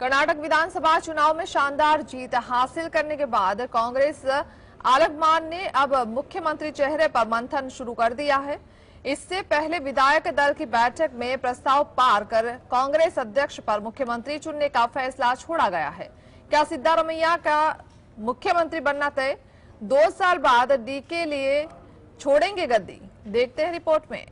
कर्नाटक विधानसभा चुनाव में शानदार जीत हासिल करने के बाद कांग्रेस आलकमान ने अब मुख्यमंत्री चेहरे पर मंथन शुरू कर दिया है। इससे पहले विधायक दल की बैठक में प्रस्ताव पार कर कांग्रेस अध्यक्ष पर मुख्यमंत्री चुनने का फैसला छोड़ा गया है। क्या सिद्धारमैया का मुख्यमंत्री बनना तय? 2 साल बाद डी के लिए छोड़ेंगे गद्दी? देखते हैं रिपोर्ट में।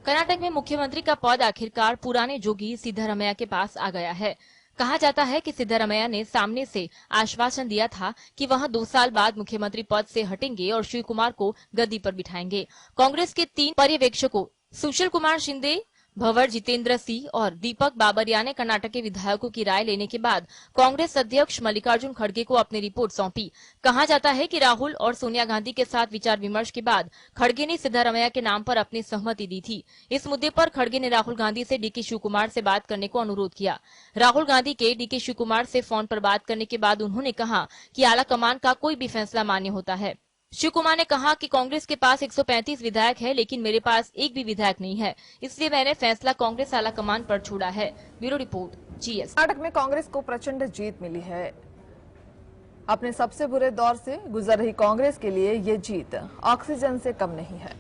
कर्नाटक में मुख्यमंत्री का पद आखिरकार पुराने जोगी सिद्धारमैया के पास आ गया है। कहा जाता है कि सिद्धारमैया ने सामने से आश्वासन दिया था कि वह 2 साल बाद मुख्यमंत्री पद से हटेंगे और शिव कुमार को गद्दी पर बिठाएंगे। कांग्रेस के 3 पर्यवेक्षकों सुशील कुमार शिंदे, भंवर जितेंद्र सिंह और दीपक बाबरिया ने कर्नाटक के विधायकों की राय लेने के बाद कांग्रेस अध्यक्ष मल्लिकार्जुन खड़गे को अपनी रिपोर्ट सौंपी। कहा जाता है कि राहुल और सोनिया गांधी के साथ विचार विमर्श के बाद खड़गे ने सिद्धारमैया के नाम पर अपनी सहमति दी थी। इस मुद्दे पर खड़गे ने राहुल गांधी से डीके शिव कुमार से बात करने को अनुरोध किया। राहुल गांधी के डीके शिव कुमार से फोन पर बात करने के बाद उन्होंने कहा कि आलाकमान का कोई भी फैसला मान्य होता है। शिव कुमार ने कहा कि कांग्रेस के पास 135 विधायक है, लेकिन मेरे पास एक भी विधायक नहीं है, इसलिए मैंने फैसला कांग्रेस आलाकमान पर छोड़ा है। Bureau report, GS. कर्नाटक में कांग्रेस को प्रचंड जीत मिली है। अपने सबसे बुरे दौर से गुजर रही कांग्रेस के लिए ये जीत ऑक्सीजन से कम नहीं है।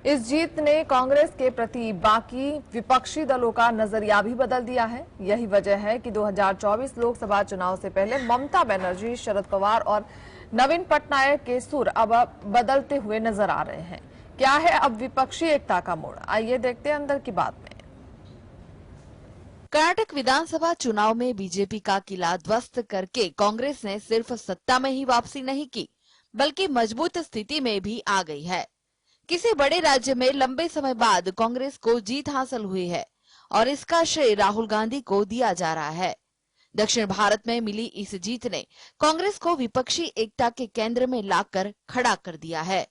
इस जीत ने कांग्रेस के प्रति बाकी विपक्षी दलों का नजरिया भी बदल दिया है। यही वजह है कि 2024 लोकसभा चुनाव से पहले ममता बनर्जी, शरद पवार और नवीन पटनायक के सुर अब बदलते हुए नजर आ रहे हैं। क्या है अब विपक्षी एकता का मोड़? आइए देखते हैं अंदर की बात में। कर्नाटक विधानसभा चुनाव में बीजेपी का किला ध्वस्त करके कांग्रेस ने सिर्फ सत्ता में ही वापसी नहीं की, बल्कि मजबूत स्थिति में भी आ गई है। किसी बड़े राज्य में लंबे समय बाद कांग्रेस को जीत हासिल हुई है और इसका श्रेय राहुल गांधी को दिया जा रहा है। दक्षिण भारत में मिली इस जीत ने कांग्रेस को विपक्षी एकता के केंद्र में लाकर खड़ा कर दिया है।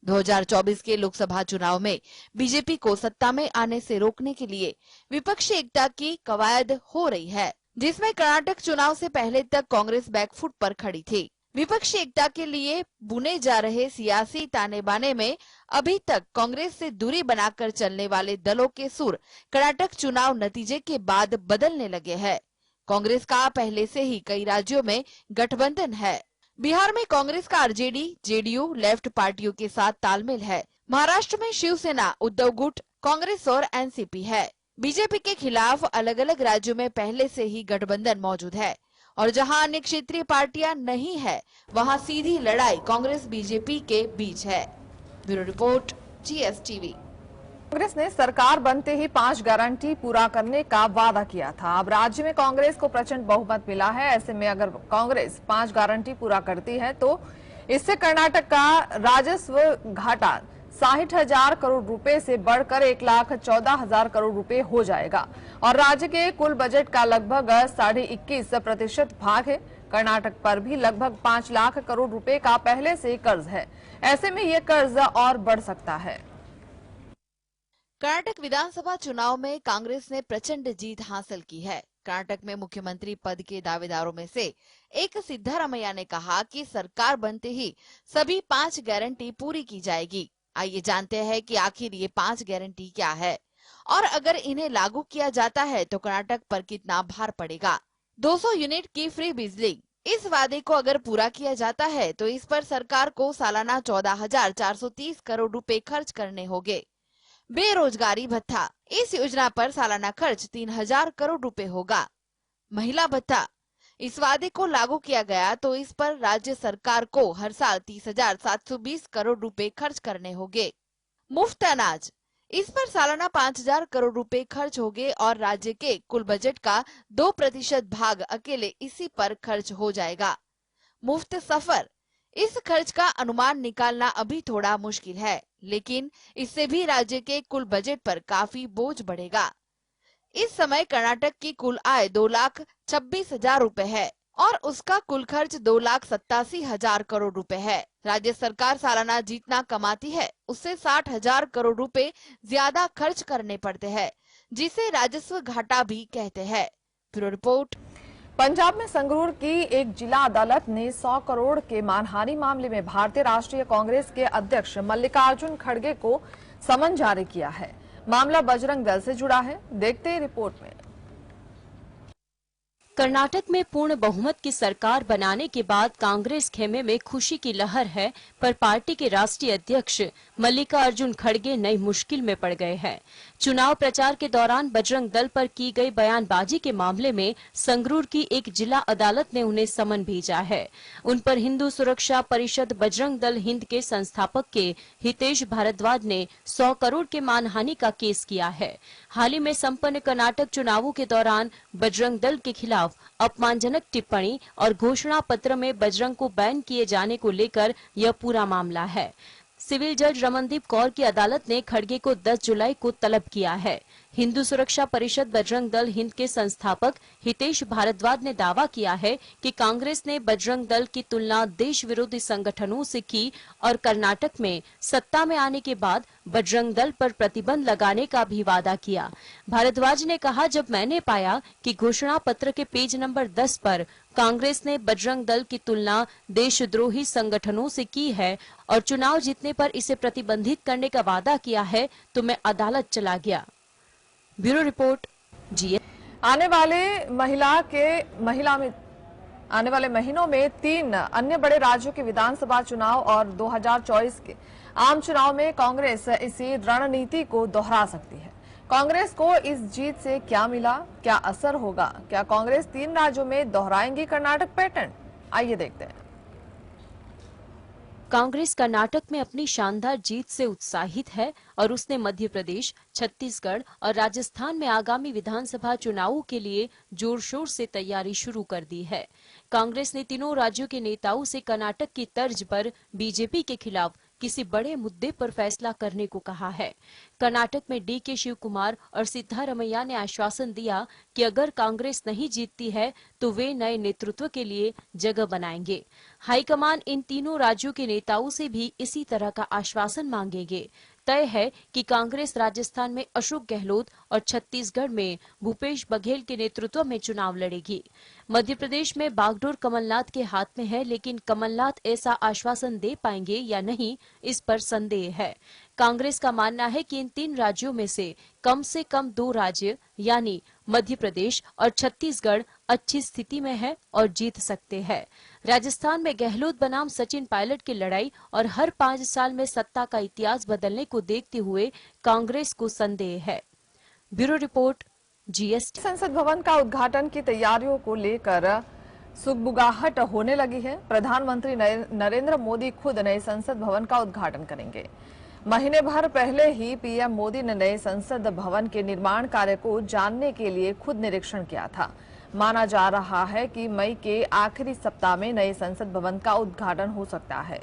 2024 के लोकसभा चुनाव में बीजेपी को सत्ता में आने से रोकने के लिए विपक्षी एकता की कवायद हो रही है, जिसमें कर्नाटक चुनाव से पहले तक कांग्रेस बैकफुट पर खड़ी थी। विपक्षी एकता के लिए बुने जा रहे सियासी ताने बाने में अभी तक कांग्रेस से दूरी बनाकर चलने वाले दलों के सुर कर्नाटक चुनाव नतीजे के बाद बदलने लगे हैं। कांग्रेस का पहले से ही कई राज्यों में गठबंधन है। बिहार में कांग्रेस का आरजेडी, जेडीयू, लेफ्ट पार्टियों के साथ तालमेल है। महाराष्ट्र में शिवसेना, उद्धव गुट, कांग्रेस और एनसीपी है। बीजेपी के खिलाफ अलग अलग राज्यों में पहले से ही गठबंधन मौजूद है और जहां अन्य क्षेत्रीय पार्टियां नहीं है, वहां सीधी लड़ाई कांग्रेस बीजेपी के बीच है। Bureau report, GSTV. कांग्रेस ने सरकार बनते ही 5 गारंटी पूरा करने का वादा किया था। अब राज्य में कांग्रेस को प्रचंड बहुमत मिला है। ऐसे में अगर कांग्रेस 5 गारंटी पूरा करती है तो इससे कर्नाटक का राजस्व घाटा 60,000 करोड़ रुपए से बढ़कर 1,14,000 करोड़ रुपए हो जाएगा और राज्य के कुल बजट का लगभग 21.5% भाग है। कर्नाटक पर भी लगभग 5 लाख करोड़ रुपए का पहले से कर्ज है। ऐसे में ये कर्ज और बढ़ सकता है। कर्नाटक विधानसभा चुनाव में कांग्रेस ने प्रचंड जीत हासिल की है। कर्नाटक में मुख्यमंत्री पद के दावेदारों में से एक सिद्धारमैया ने कहा कि सरकार बनते ही सभी 5 गारंटी पूरी की जाएगी। आइए जानते हैं कि आखिर ये 5 गारंटी क्या है और अगर इन्हें लागू किया जाता है तो कर्नाटक पर कितना भार पड़ेगा। 200 यूनिट की फ्री बिजली, इस वादे को अगर पूरा किया जाता है तो इस पर सरकार को सालाना 14,430 करोड़ रुपए खर्च करने होंगे। बेरोजगारी भत्ता, इस योजना पर सालाना खर्च 3,000 करोड़ रुपए होगा। महिला भत्ता, इस वादे को लागू किया गया तो इस पर राज्य सरकार को हर साल 30,720 करोड़ रुपए खर्च करने होंगे। मुफ्त अनाज, इस पर सालाना 5,000 करोड़ रुपए खर्च होंगे और राज्य के कुल बजट का 2% भाग अकेले इसी पर खर्च हो जाएगा। मुफ्त सफर, इस खर्च का अनुमान निकालना अभी थोड़ा मुश्किल है, लेकिन इससे भी राज्य के कुल बजट पर काफी बोझ बढ़ेगा। इस समय कर्नाटक की कुल आय 2,26,000 रुपए है और उसका कुल खर्च 2,87,000 करोड़ रुपए है। राज्य सरकार सालाना जितना कमाती है उससे 60,000 करोड़ रुपए ज्यादा खर्च करने पड़ते हैं, जिसे राजस्व घाटा भी कहते हैं। Bureau report. पंजाब में संगरूर की एक जिला अदालत ने 100 करोड़ के मानहानि मामले में भारतीय राष्ट्रीय कांग्रेस के अध्यक्ष मल्लिकार्जुन खड़गे को समन जारी किया है। मामला बजरंग दल से जुड़ा है। देखते हैं रिपोर्ट में। कर्नाटक में पूर्ण बहुमत की सरकार बनाने के बाद कांग्रेस खेमे में खुशी की लहर है, पर पार्टी के राष्ट्रीय अध्यक्ष मल्लिकार्जुन खड़गे नई मुश्किल में पड़ गए हैं। चुनाव प्रचार के दौरान बजरंग दल पर की गई बयानबाजी के मामले में संगरूर की एक जिला अदालत ने उन्हें समन भेजा है। उन पर हिंदू सुरक्षा परिषद बजरंग दल हिंद के संस्थापक के हितेश भारद्वाज ने 100 करोड़ के मानहानि का केस किया है। हाल ही में संपन्न कर्नाटक चुनावों के दौरान बजरंग दल के खिलाफ अपमानजनक टिप्पणी और घोषणा पत्र में बजरंग को बैन किए जाने को लेकर यह पूरा मामला है। सिविल जज रमनदीप कौर की अदालत ने खड़गे को 10 जुलाई को तलब किया है। हिंदू सुरक्षा परिषद बजरंग दल हिंद के संस्थापक हितेश भारद्वाज ने दावा किया है कि कांग्रेस ने बजरंग दल की तुलना देश विरोधी संगठनों से की और कर्नाटक में सत्ता में आने के बाद बजरंग दल पर प्रतिबंध लगाने का भी वादा किया। भारद्वाज ने कहा, जब मैंने पाया कि घोषणा पत्र के पेज नंबर 10 पर कांग्रेस ने बजरंग दल की तुलना देशद्रोही संगठनों से की है और चुनाव जीतने पर इसे प्रतिबंधित करने का वादा किया है, तो मैं अदालत चला गया। ब्यूरो रिपोर्ट जी। आने वाले महीनों में 3 अन्य बड़े राज्यों के विधानसभा चुनाव और 2024 के आम चुनाव में कांग्रेस इसी रणनीति को दोहरा सकती है। कांग्रेस को इस जीत से क्या मिला, क्या असर होगा, क्या कांग्रेस 3 राज्यों में दोहराएंगी कर्नाटक पैटर्न? आइए देखते हैं। कांग्रेस कर्नाटक में अपनी शानदार जीत से उत्साहित है और उसने मध्य प्रदेश, छत्तीसगढ़ और राजस्थान में आगामी विधानसभा चुनावों के लिए जोर शोर से तैयारी शुरू कर दी है। कांग्रेस ने तीनों राज्यों के नेताओं से कर्नाटक की तर्ज पर बीजेपी के खिलाफ किसी बड़े मुद्दे पर फैसला करने को कहा है। कर्नाटक में डीके शिवकुमार और सिद्धारमैया ने आश्वासन दिया कि अगर कांग्रेस नहीं जीतती है तो वे नए नेतृत्व के लिए जगह बनाएंगे। हाईकमान इन तीनों राज्यों के नेताओं से भी इसी तरह का आश्वासन मांगेंगे। तय है कि कांग्रेस राजस्थान में अशोक गहलोत और छत्तीसगढ़ में भूपेश बघेल के नेतृत्व में चुनाव लड़ेगी। मध्य प्रदेश में बागडोर कमलनाथ के हाथ में है, लेकिन कमलनाथ ऐसा आश्वासन दे पाएंगे या नहीं, इस पर संदेह है। कांग्रेस का मानना है कि इन 3 राज्यों में से कम 2 राज्य यानी मध्य प्रदेश और छत्तीसगढ़ अच्छी स्थिति में है और जीत सकते हैं। राजस्थान में गहलोत बनाम सचिन पायलट की लड़ाई और हर 5 साल में सत्ता का इतिहास बदलने को देखते हुए कांग्रेस को संदेह है। Bureau report GST. संसद भवन का उद्घाटन की तैयारियों को लेकर सुगबुगाहट होने लगी है। प्रधानमंत्री नरेंद्र मोदी खुद नए संसद भवन का उद्घाटन करेंगे। महीने भर पहले ही पीएम मोदी ने नए संसद भवन के निर्माण कार्य को जानने के लिए खुद निरीक्षण किया था। माना जा रहा है कि मई के आखिरी सप्ताह में नए संसद भवन का उद्घाटन हो सकता है।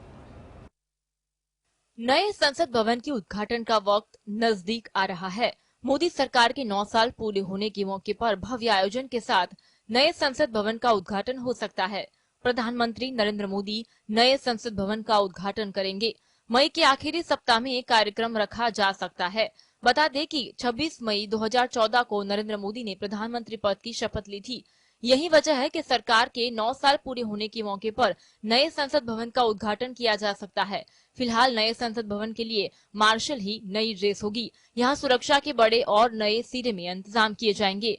नए संसद भवन के उद्घाटन का वक्त नजदीक आ रहा है। मोदी सरकार के 9 साल पूरे होने के मौके पर भव्य आयोजन के साथ नए संसद भवन का उद्घाटन हो सकता है। प्रधानमंत्री नरेंद्र मोदी नए संसद भवन का उद्घाटन करेंगे। मई के आखिरी सप्ताह में एक कार्यक्रम रखा जा सकता है। बता दें कि 26 मई 2014 को नरेंद्र मोदी ने प्रधानमंत्री पद की शपथ ली थी। यही वजह है कि सरकार के 9 साल पूरे होने के मौके पर नए संसद भवन का उद्घाटन किया जा सकता है। फिलहाल नए संसद भवन के लिए मार्शल ही नई ड्रेस होगी। यहाँ सुरक्षा के बड़े और नए सिरे में इंतजाम किए जाएंगे।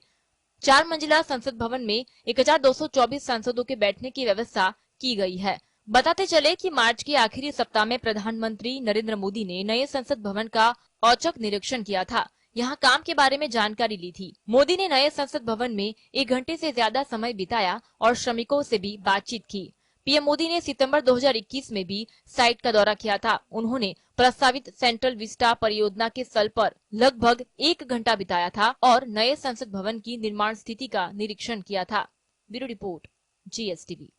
4 मंजिला संसद भवन में 1224 सांसदों के बैठने की व्यवस्था की गई है। बताते चले कि मार्च के आखिरी सप्ताह में प्रधानमंत्री नरेंद्र मोदी ने नए संसद भवन का औचक निरीक्षण किया था। यहाँ काम के बारे में जानकारी ली थी। मोदी ने नए संसद भवन में 1 घंटे से ज्यादा समय बिताया और श्रमिकों से भी बातचीत की। पीएम मोदी ने सितंबर 2021 में भी साइट का दौरा किया था। उन्होंने प्रस्तावित सेंट्रल विस्टा परियोजना के स्थल पर लगभग 1 घंटा बिताया था और नए संसद भवन की निर्माण स्थिति का निरीक्षण किया था। Bureau report GSTV.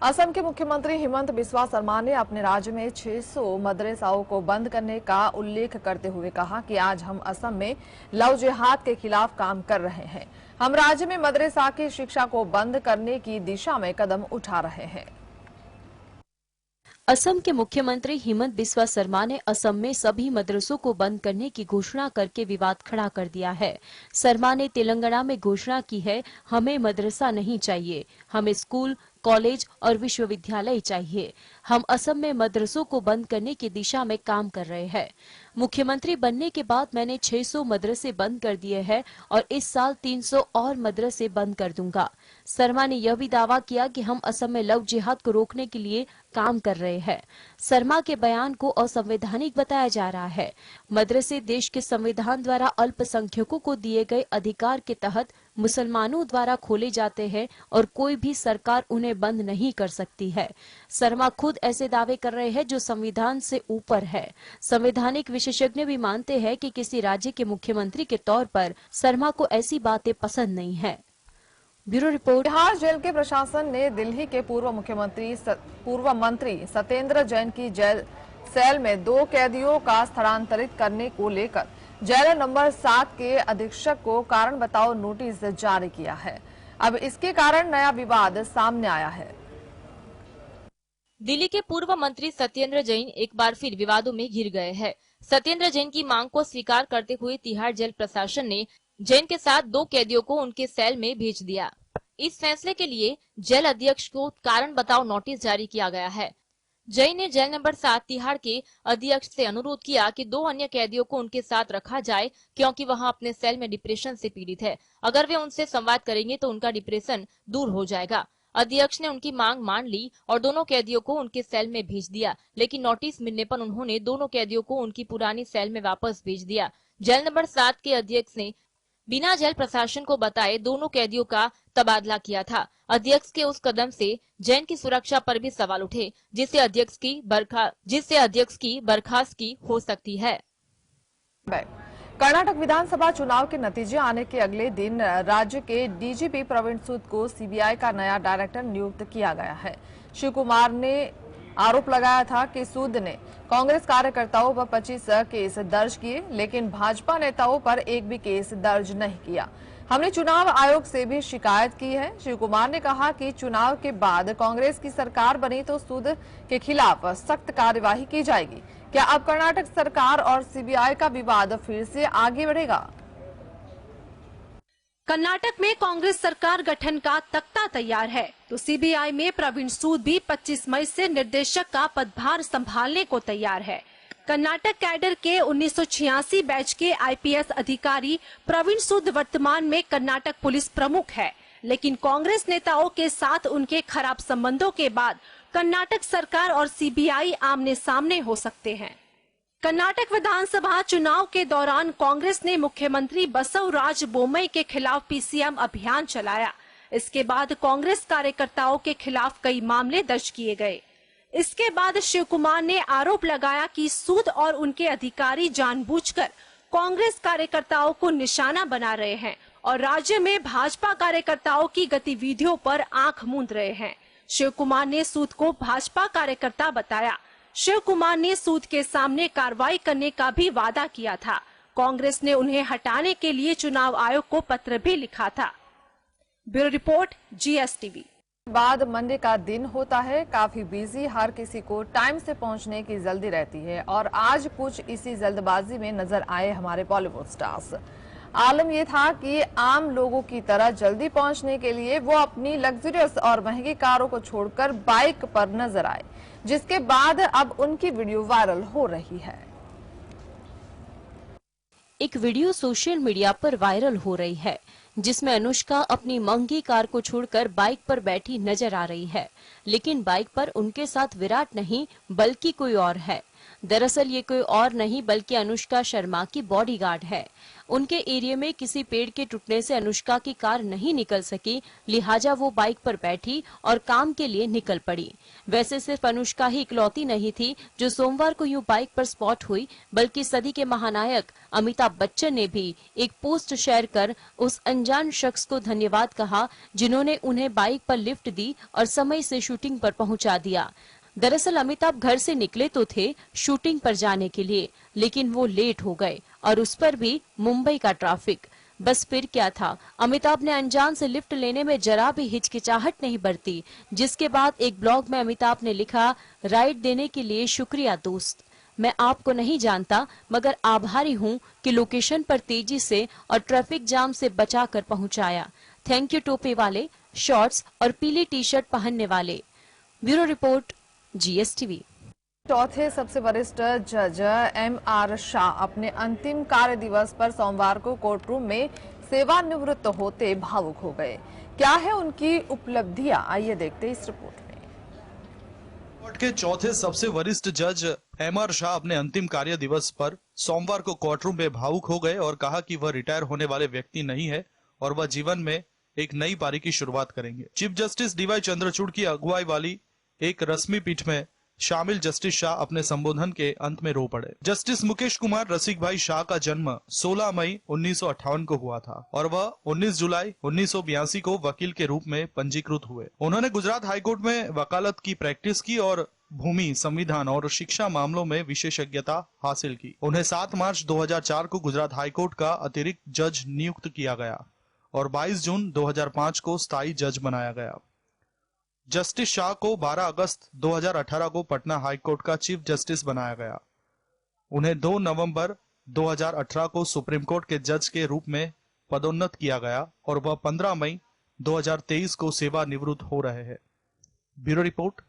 असम के मुख्यमंत्री हिमंत बिस्वा शर्मा ने अपने राज्य में 600 मदरसाओं को बंद करने का उल्लेख करते हुए कहा कि आज हम असम में लव जिहाद के खिलाफ काम कर रहे हैं। हम राज्य में मदरसा की शिक्षा को बंद करने की दिशा में कदम उठा रहे हैं। असम के मुख्यमंत्री हिमंत बिस्वा शर्मा ने असम में सभी मदरसों को बंद करने की घोषणा करके विवाद खड़ा कर दिया है। शर्मा ने तेलंगाना में घोषणा की है, हमें मदरसा नहीं चाहिए, हमें स्कूल, कॉलेज और विश्वविद्यालय चाहिए। हम असम में मदरसों को बंद करने की दिशा में काम कर रहे हैं। मुख्यमंत्री बनने के बाद मैंने 600 मदरसे बंद कर दिए हैं और इस साल 300 और मदरसे बंद कर दूंगा। शर्मा ने यह भी दावा किया कि हम असम में लव जिहाद को रोकने के लिए काम कर रहे हैं। शर्मा के बयान को असंवैधानिक बताया जा रहा है। मदरसे देश के संविधान द्वारा अल्पसंख्यकों को दिए गए अधिकार के तहत मुसलमानों द्वारा खोले जाते हैं और कोई भी सरकार उन्हें बंद नहीं कर सकती है। शर्मा खुद ऐसे दावे कर रहे हैं जो संविधान से ऊपर है। संवैधानिक विशेषज्ञ भी मानते हैं कि किसी राज्य के मुख्यमंत्री के तौर पर शर्मा को ऐसी बातें पसंद नहीं है। Bureau report. बिहार जेल के प्रशासन ने दिल्ली के पूर्व मंत्री सत्येंद्र जैन की जेल सेल में 2 कैदियों का स्थानांतरित करने को लेकर जेल नंबर 7 के अधीक्षक को कारण बताओ नोटिस जारी किया है। अब इसके कारण नया विवाद सामने आया है। दिल्ली के पूर्व मंत्री सत्येंद्र जैन एक बार फिर विवादों में घिर गए हैं। सत्येंद्र जैन की मांग को स्वीकार करते हुए तिहाड़ जेल प्रशासन ने जैन के साथ 2 कैदियों को उनके सेल में भेज दिया। इस फैसले के लिए जेल अध्यक्ष को कारण बताओ नोटिस जारी किया गया है। जैन ने जेल नंबर 7 तिहाड़ के अध्यक्ष से अनुरोध किया कि 2 अन्य कैदियों को उनके साथ रखा जाए क्योंकि वहां अपने सेल में डिप्रेशन से पीड़ित है। अगर वे उनसे संवाद करेंगे तो उनका डिप्रेशन दूर हो जाएगा। अध्यक्ष ने उनकी मांग मान ली और दोनों कैदियों को उनके सेल में भेज दिया, लेकिन नोटिस मिलने पर उन्होंने दोनों कैदियों को उनकी पुरानी सेल में वापस भेज दिया। जेल नंबर 7 के अध्यक्ष ने बिना जेल प्रशासन को बताए दोनों कैदियों का तबादला किया था। अध्यक्ष के उस कदम से जैन की सुरक्षा पर भी सवाल उठे, जिससे अध्यक्ष की बर्खास्तगी हो सकती है। कर्नाटक विधानसभा चुनाव के नतीजे आने के अगले दिन राज्य के डीजीपी प्रवीण सूद को सीबीआई का नया डायरेक्टर नियुक्त किया गया है। शिव कुमार ने आरोप लगाया था कि सूद ने कांग्रेस कार्यकर्ताओं पर 25 केस दर्ज किए, लेकिन भाजपा नेताओं पर एक भी केस दर्ज नहीं किया। हमने चुनाव आयोग से भी शिकायत की है। शिव कुमार ने कहा कि चुनाव के बाद कांग्रेस की सरकार बनी तो सूद के खिलाफ सख्त कार्यवाही की जाएगी। क्या अब कर्नाटक सरकार और सीबीआई का विवाद फिर से आगे बढ़ेगा? कर्नाटक में कांग्रेस सरकार गठन का तख्ता तैयार है तो सीबीआई में प्रवीण सूद भी 25 मई से निर्देशक का पदभार संभालने को तैयार है। कर्नाटक कैडर के 1986 बैच के आईपीएस अधिकारी प्रवीण सूद वर्तमान में कर्नाटक पुलिस प्रमुख है, लेकिन कांग्रेस नेताओं के साथ उनके खराब संबंधों के बाद कर्नाटक सरकार और सीबीआई आमने सामने हो सकते हैं। कर्नाटक विधानसभा चुनाव के दौरान कांग्रेस ने मुख्यमंत्री बसवराज बोम्मई के खिलाफ पीसीएम अभियान चलाया। इसके बाद कांग्रेस कार्यकर्ताओं के खिलाफ कई मामले दर्ज किए गए। इसके बाद शिव कुमार ने आरोप लगाया कि सूद और उनके अधिकारी जानबूझकर कांग्रेस कार्यकर्ताओं को निशाना बना रहे हैं और राज्य में भाजपा कार्यकर्ताओं की गतिविधियों पर आंख मूंद रहे हैं। शिव कुमार ने सूद को भाजपा कार्यकर्ता बताया। शिव कुमार ने सूद के सामने कार्रवाई करने का भी वादा किया था। कांग्रेस ने उन्हें हटाने के लिए चुनाव आयोग को पत्र भी लिखा था। Bureau report, GSTV. बाद मंडे का दिन होता है, काफी बिजी, हर किसी को टाइम से पहुंचने की जल्दी रहती है और आज कुछ इसी जल्दबाजी में नजर आए हमारे बॉलीवुड स्टार्स। आलम यह था कि आम लोगों की तरह जल्दी पहुंचने के लिए वो अपनी लग्जरियस और महंगी कारों को छोड़कर बाइक पर नजर आए, जिसके बाद अब उनकी वीडियो वायरल हो रही है। एक वीडियो सोशल मीडिया पर वायरल हो रही है जिसमें अनुष्का अपनी महंगी कार को छोड़कर बाइक पर बैठी नजर आ रही है, लेकिन बाइक पर उनके साथ विराट नहीं बल्कि कोई और है। दरअसल ये कोई और नहीं बल्कि अनुष्का शर्मा की बॉडीगार्ड है। उनके एरिया में किसी पेड़ के टूटने से अनुष्का की कार नहीं निकल सकी, लिहाजा वो बाइक पर बैठी और काम के लिए निकल पड़ी। वैसे सिर्फ अनुष्का ही इकलौती नहीं थी जो सोमवार को यूं बाइक पर स्पॉट हुई, बल्कि सदी के महानायक अमिताभ बच्चन ने भी एक पोस्ट शेयर कर उस अनजान शख्स को धन्यवाद कहा जिन्होंने उन्हें बाइक पर लिफ्ट दी और समय से शूटिंग पर पहुंचा दिया। दरअसल अमिताभ घर से निकले तो थे शूटिंग पर जाने के लिए, लेकिन वो लेट हो गए और उस पर भी मुंबई का ट्रैफिक। बस फिर क्या था, अमिताभ ने अनजान से लिफ्ट लेने में जरा भी हिचकिचाहट नहीं बरती, जिसके बाद एक ब्लॉग में अमिताभ ने लिखा, राइड देने के लिए शुक्रिया दोस्त, मैं आपको नहीं जानता मगर आभारी हूँ कि लोकेशन पर तेजी से और ट्रैफिक जाम से बचाकर पहुँचाया। थैंक यू टोपे वाले, शॉर्ट्स और पीली टी शर्ट पहनने वाले। Bureau report, GSTV। चौथे सबसे वरिष्ठ जज MR शाह अपने अंतिम कार्य दिवस पर सोमवार को कोर्ट रूम में सेवानिवृत्त होते भावुक हो गए। क्या है उनकी उपलब्धियां, आइए देखते हैं इस रिपोर्ट में। कोर्ट के चौथे सबसे वरिष्ठ जज MR शाह अपने अंतिम कार्य दिवस पर सोमवार को कोर्ट रूम में भावुक हो गए और कहा कि वह रिटायर होने वाले व्यक्ति नहीं है और वह जीवन में एक नई पारी की शुरुआत करेंगे। चीफ जस्टिस DY चंद्रचूड़ की अगुवाई वाली एक रस्मी पीठ में शामिल जस्टिस शाह अपने संबोधन के अंत में रो पड़े। जस्टिस मुकेश कुमार रसिक भाई शाह का जन्म 16 मई 1958 को हुआ था और वह 19 जुलाई 1982 को वकील के रूप में पंजीकृत हुए। उन्होंने गुजरात हाईकोर्ट में वकालत की प्रैक्टिस की और भूमि, संविधान और शिक्षा मामलों में विशेषज्ञता हासिल की। उन्हें 7 मार्च 2004 को गुजरात हाईकोर्ट का अतिरिक्त जज नियुक्त किया गया और 22 जून 2005 को स्थायी जज बनाया गया। जस्टिस शाह को 12 अगस्त 2018 को पटना हाईकोर्ट का चीफ जस्टिस बनाया गया। उन्हें 2 नवंबर 2018 को सुप्रीम कोर्ट के जज के रूप में पदोन्नत किया गया और वह 15 मई 2023 को सेवानिवृत्त हो रहे हैं। Bureau report,